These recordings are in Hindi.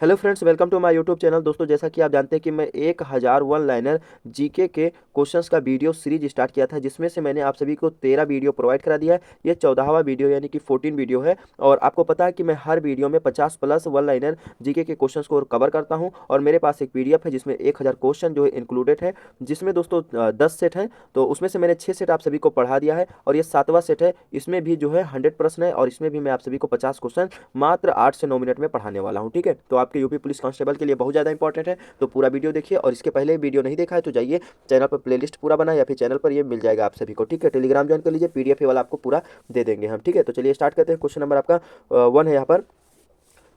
Hello friends, welcome to my YouTube channel. दोस्तों, जैसा कि आप जानते हैं कि मैं 1000 वन लाइनर जीके के क्वेश्चंस का वीडियो सीरीज स्टार्ट किया था, जिसमें से मैंने आप सभी को 13 वीडियो प्रोवाइड करा दिया है। ये 14वां वीडियो यानी कि 14 वीडियो है। और आपको पता है कि मैं हर वीडियो में 50 प्लस वन लाइनर जीके के क्वेश्चंस को कवर करता हूं। और मेरे पास एक पीडीएफ है जिसमें 1000 क्वेश्चन जो है इंक्लूडेड है, जिसमें दोस्तों 10 सेट हैं। तो उसमें से मैंने 6 सेट आप सभी को पढ़ा दिया है, और ये 7वां सेट है। इसमें भी जो है 100 प्रश्न है, और इसमें भी मैं आप सभी को 50 क्वेश्चन मात्र 8 से 9 मिनट में पढ़ाने वाला हूं। ठीक है, तो आपके यूपी पुलिस कांस्टेबल के लिए बहुत ज़्यादा इंपॉर्टेंट है। तो पूरा वीडियो देखिए, और इसके पहले वीडियो नहीं देखा है तो जाइए चैनल पर प्लेलिस्ट पूरा बना, या फिर चैनल पर ये मिल जाएगा आप सभी को। ठीक है, टेलीग्राम ज्वाइन कर लीजिए, पीडीएफ वाला आपको पूरा दे देंगे हम। ठीक है, तो चलिए स्टार्ट करते हैं। क्वेश्चन नंबर आपका 1 है यहाँ पर।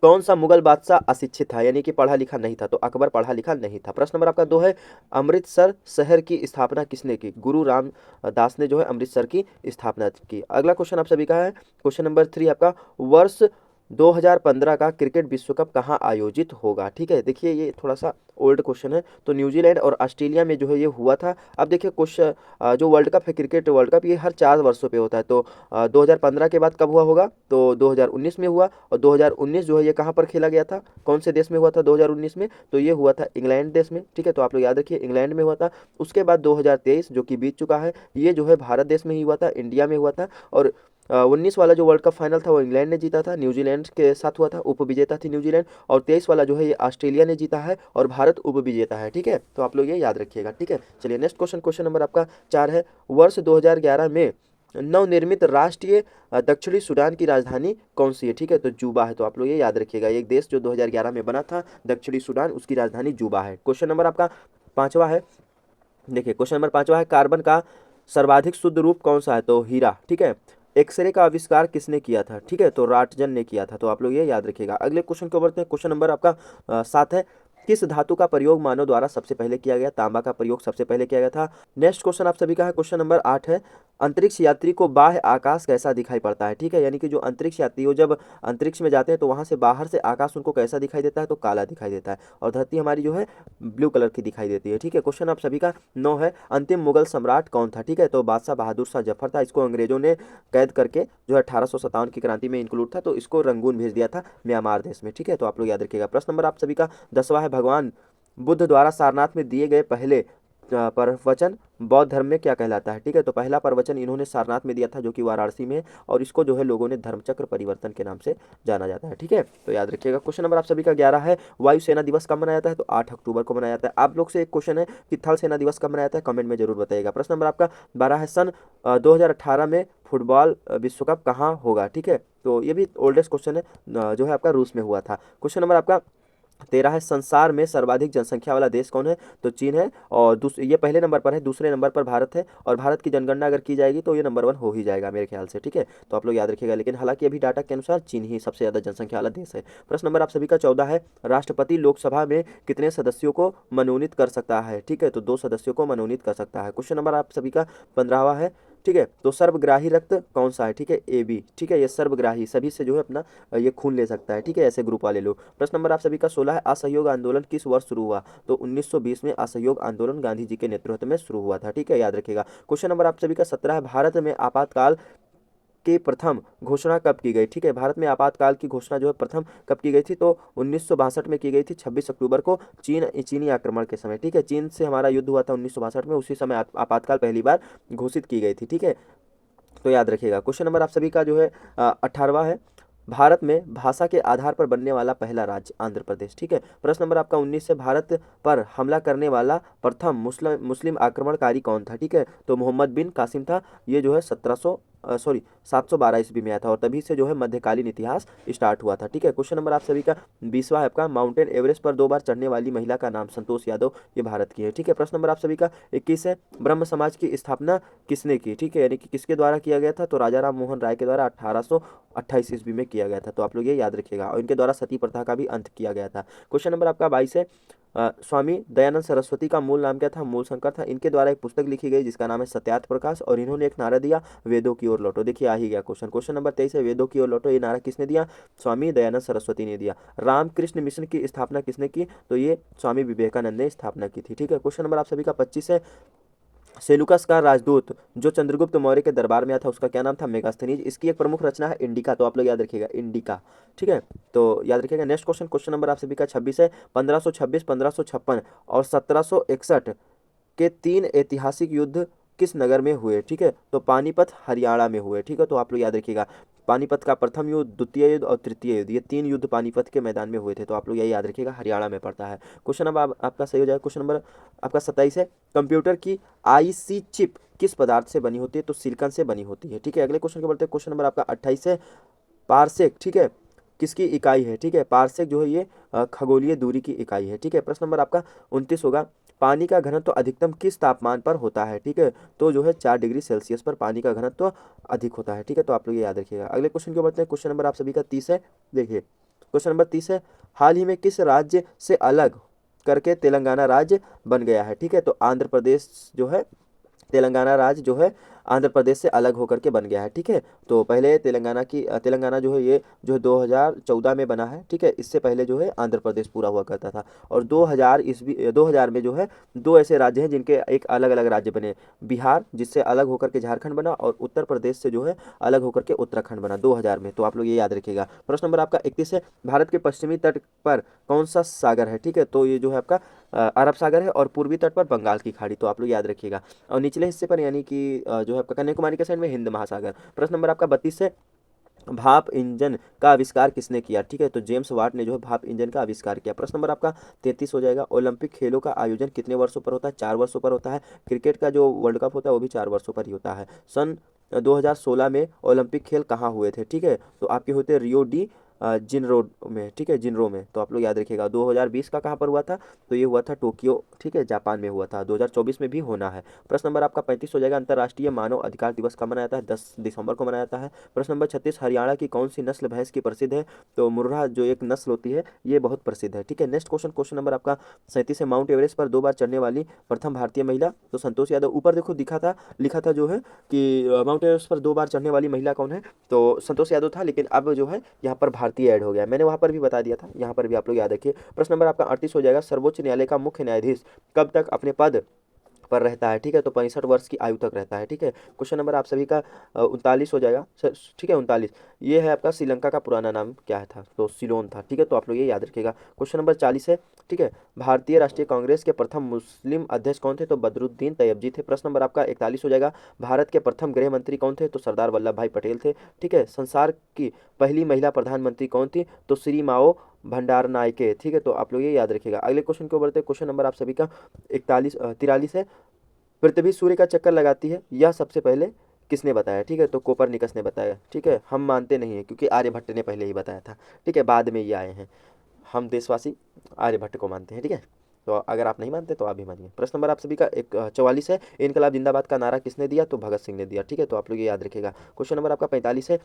कौन सा मुगल बादशाह अशिक्षित था, यानी कि पढ़ा लिखा नहीं था? तो अकबर पढ़ा लिखा नहीं था। प्रश्न नंबर आपका 2 है। अमृतसर शहर की स्थापना किसने की? गुरु रामदास ने जो है अमृतसर की स्थापना की। अगला क्वेश्चन आप सभी का है, क्वेश्चन नंबर 3 आपका। वर्ष 2015 का क्रिकेट विश्व कप कहाँ आयोजित होगा? ठीक है, देखिए ये थोड़ा सा ओल्ड क्वेश्चन है। तो न्यूजीलैंड और ऑस्ट्रेलिया में जो है ये हुआ था। अब देखिए क्वेश्चन, जो वर्ल्ड कप है, क्रिकेट वर्ल्ड कप, ये हर 4 वर्षों पे होता है। तो 2015 के बाद कब हुआ होगा? तो 2019 में हुआ। और 2019 जो है ये कहाँ पर खेला गया था? कौन से देश में हुआ था 2019 में? तो ये हुआ था इंग्लैंड देश में। ठीक है, तो आप लोग याद रखिए, इंग्लैंड में हुआ था। उसके बाद 2023 जो कि बीत चुका है, ये जो है भारत देश में ही हुआ था, इंडिया में हुआ था। और 19 वाला जो वर्ल्ड कप फाइनल था वो इंग्लैंड ने जीता था, न्यूजीलैंड के साथ हुआ था, उपविजेता थी न्यूजीलैंड। और 23 वाला जो है ये ऑस्ट्रेलिया ने जीता है, और भारत उपविजेता है। ठीक है, तो आप लोग ये याद रखिएगा। ठीक है, चलिए नेक्स्ट क्वेश्चन, क्वेश्चन नंबर आपका 4 है। वर्ष 2011 में नवनिर्मित राष्ट्रीय दक्षिणी सूडान की राजधानी कौन सी है? ठीक है, तो जूबा है। तो आप लोग ये याद रखिएगा, एक देश जो 2011 में बना था, दक्षिणी सूडान, उसकी राजधानी जूबा है। क्वेश्चन नंबर आपका 5वां है। देखिए क्वेश्चन नंबर 5वां है। कार्बन का सर्वाधिक शुद्ध रूप कौन सा है? तो हीरा। ठीक है, एक्सरे का आविष्कार किसने किया था? ठीक है, तो राटजन ने किया था। तो आप लोग ये याद रखिएगा। अगले क्वेश्चन को बढ़ते हैं। क्वेश्चन नंबर आपका 7 है। किस धातु का प्रयोग मानव द्वारा सबसे पहले किया गया? तांबा का प्रयोग सबसे पहले किया गया था। नेक्स्ट क्वेश्चन आप सभी का है, क्वेश्चन नंबर 8 है। अंतरिक्ष यात्री को बाह्य आकाश कैसा दिखाई पड़ता है? ठीक है, यानी कि जो अंतरिक्ष यात्री हो, जब अंतरिक्ष में जाते हैं तो वहां से बाहर से आकाश उनको कैसा दिखाई देता है? तो काला दिखाई देता है। और धरती हमारी जो है ब्लू कलर की दिखाई देती है। ठीक है, क्वेश्चन आप सभी का 9 है। अंतिम मुगल सम्राट कौन था? ठीक है, तो बादशाह बहादुर शाह जफर था। इसको अंग्रेजों ने कैद करके जो है 1857 की क्रांति में इंक्लूड था, तो इसको रंगून भेज दिया था म्यांमार देश में। ठीक है, तो आप लोग याद रखिएगा। प्रश्न नंबर आप सभी का 10वां है। भगवान बुद्ध द्वारा सारनाथ में दिए गए पहले प्रवचन बौद्ध धर्म में क्या कहलाता है? ठीक है, तो पहला प्रवचन इन्होंने सारनाथ में दिया था, जो कि वाराणसी में है। और इसको जो है लोगों ने धर्मचक्र परिवर्तन के नाम से जाना जाता है। ठीक है, तो याद रखिएगा। क्वेश्चन नंबर आप सभी का 11 है। वायुसेना दिवस कब मनाया जाता है? तो 8 अक्टूबर को मनाया जाता है। आप लोग से एक क्वेश्चन है कि थल सेना दिवस कब मनाया जाता है? कमेंट में जरूर बताइएगा। प्रश्न नंबर आपका 12 है। सन 2018 में फुटबॉल विश्व कप कहाँ होगा? ठीक है, तो ये भी ओल्डेस्ट क्वेश्चन है, जो है आपका रूस में हुआ था। क्वेश्चन नंबर आपका 13 है। संसार में सर्वाधिक जनसंख्या वाला देश कौन है? तो चीन है। और ये पहले नंबर पर है, दूसरे नंबर पर भारत है। और भारत की जनगणना अगर की जाएगी तो ये नंबर 1 हो ही जाएगा मेरे ख्याल से। ठीक है, तो आप लोग याद रखिएगा। लेकिन हालांकि अभी डाटा के अनुसार चीन ही सबसे ज्यादा जनसंख्या वाला देश है। प्रश्न नंबर आप सभी का 14 है। राष्ट्रपति लोकसभा में कितने सदस्यों को मनोनीत कर सकता है? ठीक है, तो 2 सदस्यों को मनोनीत कर सकता है। क्वेश्चन नंबर आप सभी का 15वां है। ठीक है, तो सर्वग्राही रक्त कौन सा है? ठीक है, ए बी। ठीक है, ये सर्वग्राही सभी से जो है अपना ये खून ले सकता है। ठीक है, ऐसे ग्रुप वाले लोग। प्रश्न नंबर आप सभी का 16 है। असहयोग आंदोलन किस वर्ष शुरू हुआ? तो 1920 में असहयोग आंदोलन गांधी जी के नेतृत्व में शुरू हुआ था। ठीक है, याद रखिएगा। क्वेश्चन नंबर आप सभी का 17 है। भारत में आपातकाल की प्रथम घोषणा कब की गई? ठीक है, भारत में आपातकाल की घोषणा जो है प्रथम कब की गई थी? तो 1962 में की गई थी, 26 अक्टूबर को, चीनी आक्रमण के समय। ठीक है, चीन से हमारा युद्ध हुआ था 1962 में, उसी समय आपातकाल पहली बार घोषित की गई थी। ठीक है, तो याद रखिएगा। क्वेश्चन नंबर आप सभी का जो है 18वां है। भारत में भाषा के आधार पर बनने वाला पहला राज्य आंध्र प्रदेश। ठीक है, प्रश्न नंबर आपका 19 से। भारत पर हमला करने वाला प्रथम मुस्लिम आक्रमणकारी कौन था? ठीक है, तो मोहम्मद बिन कासिम था। ये जो है 712 ईस्वी में आया था, और तभी से जो है मध्यकालीन इतिहास स्टार्ट हुआ था। ठीक है, क्वेश्चन नंबर आप सभी का 20वां है आपका। माउंटेन एवरेस्ट पर 2 बार चढ़ने वाली महिला का नाम? संतोष यादव, ये भारत की है। ठीक है, प्रश्न नंबर आप सभी का 21 है। ब्रह्म समाज की स्थापना किसने की? ठीक है, यानी कि किसके द्वारा किया गया था? तो राजा राम मोहन राय के द्वारा 1828 ईस्वी में किया गया था। तो आप लोग ये याद रखिएगा। और इनके द्वारा सती प्रथा का भी अंत किया गया था। क्वेश्चन नंबर आपका 22 है। स्वामी दयानंद सरस्वती का मूल नाम क्या था? मूल शंकर था। इनके द्वारा एक पुस्तक लिखी गई जिसका नाम है सत्यार्थ प्रकाश, और इन्होंने एक नारा दिया, वेदों की ओर लौटो। देखिए आ ही गया क्वेश्चन। क्वेश्चन नंबर 23 है। वेदों की ओर लौटो, ये नारा किसने दिया? स्वामी दयानंद सरस्वती ने दिया। रामकृष्ण मिशन की स्थापना किसने की? तो ये स्वामी विवेकानंद ने स्थापना की थी। ठीक है, क्वेश्चन नंबर आप सभी का 25 है। सेलुकस का राजदूत जो चंद्रगुप्त मौर्य के दरबार में आया था उसका क्या नाम था? मेगास्थनीज। इसकी एक प्रमुख रचना है इंडिका, तो आप लोग याद रखिएगा इंडिका। ठीक है, तो याद रखिएगा। नेक्स्ट क्वेश्चन, क्वेश्चन नंबर आप सभी का 26 है। 1526, 1556 और 1761 के 3 ऐतिहासिक युद्ध किस नगर में हुए? ठीक है, तो पानीपत हरियाणा में हुए। ठीक है, तो आप लोग याद रखिएगा पानीपत का प्रथम युद्ध, द्वितीय युद्ध और तृतीय युद्ध, ये 3 युद्ध पानीपत के मैदान में हुए थे। तो आप लोग यही याद रखिएगा, हरियाणा में पड़ता है। क्वेश्चन नंबर आपका सही हो जाएगा। क्वेश्चन नंबर आपका 27 है। कंप्यूटर की आईसी चिप किस पदार्थ से बनी होती है? तो सिलिकॉन से बनी होती है। ठीक है, अगले क्वेश्चन के बढ़ते हैं। क्वेश्चन नंबर आपका 28 है। पारसेक, ठीक है, किसकी इकाई है? ठीक है, पारसेक जो है ये खगोलीय दूरी की इकाई है। ठीक है, प्रश्न नंबर आपका 29 होगा। पानी का घनत्व तो अधिकतम किस तापमान पर होता है? ठीक है, तो जो है 4 डिग्री सेल्सियस पर पानी का घनत्व तो अधिक होता है। ठीक है, तो आप लोग ये याद रखिएगा। अगले क्वेश्चन के बढ़ते हैं। क्वेश्चन नंबर आप सभी का 30 है। देखिए क्वेश्चन नंबर 30 है। हाल ही में किस राज्य से अलग करके तेलंगाना राज्य बन गया है? ठीक है, तो आंध्र प्रदेश जो है, तेलंगाना राज्य जो है आंध्र प्रदेश से अलग होकर के बन गया है। ठीक है, तो पहले तेलंगाना जो है ये जो है 2014 में बना है। ठीक है, इससे पहले जो है आंध्र प्रदेश पूरा हुआ करता था। और 2000 में जो है 2 ऐसे राज्य हैं जिनके एक अलग अलग राज्य बने। बिहार जिससे अलग होकर के झारखंड बना, और उत्तर प्रदेश से जो है अलग होकर के उत्तराखंड बना 2000 में। तो आप लोग ये याद रखिएगा। प्रश्न नंबर आपका 31 है। भारत के पश्चिमी तट पर कौन सा सागर है? ठीक है, तो ये जो है आपका अरब सागर है, और पूर्वी तट पर बंगाल की खाड़ी। तो आप लोग याद रखिएगा। और निचले हिस्से पर यानी कि जो है आपका कन्याकुमारी के साइड में हिंद महासागर। प्रश्न नंबर आपका 32 है। भाप इंजन का आविष्कार किसने किया? ठीक है, तो जेम्स वाट ने जो है भाप इंजन का आविष्कार किया। प्रश्न नंबर आपका 33 हो जाएगा। ओलंपिक खेलों का आयोजन कितने वर्षों पर होता है? 4 वर्षों पर होता है। क्रिकेट का जो वर्ल्ड कप होता है वो भी 4 वर्षों पर ही होता है। सन 2016 में ओलंपिक खेल कहाँ हुए थे? ठीक है, तो आपके होते रियो डी जिनरो में। ठीक है, जिनरो में। तो आप लोग याद रखिएगा। 2020 का कहाँ पर हुआ था? तो ये हुआ था टोक्यो, ठीक है, जापान में हुआ था। 2024 में भी होना है। प्रश्न नंबर आपका 35 हो जाएगा। अंतर्राष्ट्रीय मानव अधिकार दिवस कब मनाया जाता है? 10 दिसंबर को मनाया जाता है। प्रश्न नंबर 36, हरियाणा की कौन सी नस्ल भैंस की प्रसिद्ध है? तो मुर्रा जो एक नस्ल होती है ये बहुत प्रसिद्ध है। ठीक है, नेक्स्ट क्वेश्चन, क्वेश्चन नंबर आपका 37 है। माउंट एवरेस्ट पर 2 बार चढ़ने वाली प्रथम भारतीय महिला? तो संतोष यादव। ऊपर देखो लिखा था जो है कि माउंट एवरेस्ट पर 2 बार चढ़ने वाली महिला कौन है? तो संतोष यादव था, लेकिन अब जो है यहाँ पर भारतीय ऐड हो गया। मैंने वहाँ पर भी बता दिया था, यहाँ पर भी आप लोग याद रखिए। प्रश्न नंबर आपका 38 हो जाएगा। सर्वोच्च न्यायालय का मुख्य न्यायाधीश कब तक अपने पद पर रहता है? ठीक है, तो 65 वर्ष की आयु तक रहता है। ठीक है, क्वेश्चन नंबर आप सभी का 39 हो जाएगा। ठीक है, 39। ये है आपका श्रीलंका का पुराना नाम क्या था? तो सिलोन था। ठीक है, तो आप लोग ये याद रखिएगा। क्वेश्चन नंबर 40 है। ठीक है, भारतीय राष्ट्रीय कांग्रेस के प्रथम मुस्लिम अध्यक्ष कौन थे? तो बदरुद्दीन तैयबजी थे। प्रश्न नंबर आपका 41 हो जाएगा। भारत के प्रथम गृह मंत्री कौन थे? तो सरदार वल्लभ भाई पटेल थे। ठीक है, संसार की पहली महिला प्रधानमंत्री कौन थी? तो श्री माओ भंडार नायके। ठीक है, तो आप लोग ये याद रखिएगा। अगले क्वेश्चन को बढ़ते हैं। क्वेश्चन नंबर आप सभी का 43 है। पृथ्वी सूर्य का चक्कर लगाती है, यह सबसे पहले किसने बताया? ठीक है, तो कोपरनिकस ने बताया। ठीक है, हम मानते नहीं हैं क्योंकि आर्यभट्ट ने पहले ही बताया था। ठीक है, बाद में ये आए हैं। हम देशवासी आर्यभट्ट को मानते हैं। ठीक है, तो अगर आप नहीं मानते तो आप भी मानिए। प्रश्न नंबर आप सभी का 44 है। इनकलाब जिंदाबाद का नारा किसने दिया? तो भगत सिंह ने दिया। ठीक है, तो आप लोग ये याद रखिएगा। क्वेश्चन नंबर आपका 45 है।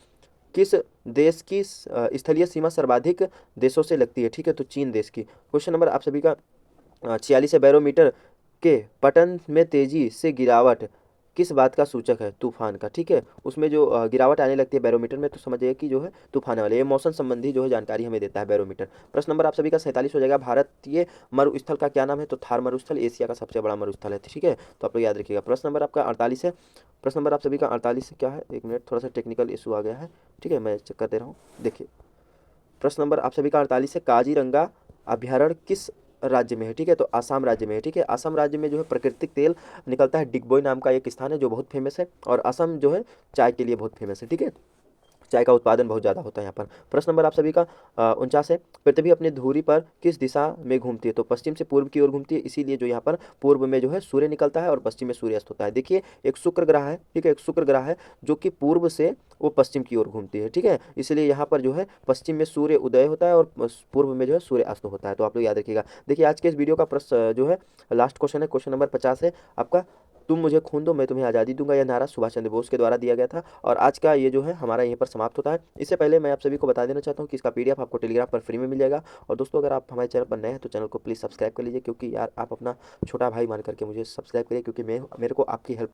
किस देश की स्थलीय सीमा सर्वाधिक देशों से लगती है? ठीक है, तो चीन देश की। क्वेश्चन नंबर आप सभी का 46 है। बैरोमीटर के पतन में तेजी से गिरावट किस बात का सूचक है? तूफान का। ठीक है, उसमें जो गिरावट आने लगती है बैरोमीटर में, तो समझिए कि जो है तूफान वाले, ये मौसम संबंधी जो है जानकारी हमें देता है बैरोमीटर। प्रश्न नंबर आप सभी का 47 हो जाएगा। भारतीय मरुस्थल का क्या नाम है? तो थार मरुस्थल एशिया का सबसे बड़ा मरुस्थल है। ठीक है, तो आप लोग याद रखिएगा। प्रश्न नंबर आपका 48 है। प्रश्न नंबर आप सभी का 48 क्या है? एक मिनट, थोड़ा सा टेक्निकल इशू आ गया है। ठीक है, मैं चेक कर दे रहा हूँ। देखिए प्रश्न नंबर आप सभी का 48 है। काजीरंगा अभ्यारण्य किस राज्य में है? ठीक है, तो आसाम राज्य में है। ठीक है, आसाम राज्य में जो है प्राकृतिक तेल निकलता है। डिगबोई नाम का एक स्थान है जो बहुत फेमस है, और असम जो है चाय के लिए बहुत फेमस है। ठीक है, चाय का उत्पादन बहुत ज़्यादा होता है यहाँ पर। प्रश्न नंबर आप सभी का 49 है। पृथ्वी अपनी धुरी पर किस दिशा में घूमती है? तो पश्चिम से पूर्व की ओर घूमती है, इसीलिए जो यहाँ पर पूर्व में जो है सूर्य निकलता है और पश्चिम में सूर्य अस्त होता है। देखिए एक शुक्र ग्रह है। ठीक है, एक शुक्र ग्रह है जो कि पूर्व से वो पश्चिम की ओर घूमती है। ठीक है, इसलिए यहाँ पर जो है पश्चिम में सूर्य उदय होता है और पूर्व में जो है सूर्य अस्त होता है। तो आप लोग याद रखिएगा। देखिए आज के इस वीडियो का प्रश्न जो है लास्ट क्वेश्चन है। क्वेश्चन नंबर 50 है आपका। तुम मुझे खून दो मैं तुम्हें आज़ादी दूंगा, यह नारा सुभाष चंद्र बोस के द्वारा दिया गया था। और आज का ये जो है हमारा यहीं पर समाप्त होता है। इससे पहले मैं आप सभी को बता देना चाहता हूँ कि इसका पीडीएफ आपको टेलीग्राम पर फ्री में मिल जाएगा। और दोस्तों अगर आप हमारे चैनल पर नए हैं तो चैनल को प्लीज़ सब्सक्राइब कर लीजिए, क्योंकि यार आप अपना छोटा भाई मान करके मुझे सब्सक्राइब करिए, क्योंकि मैं मेरे को आपकी हेल्प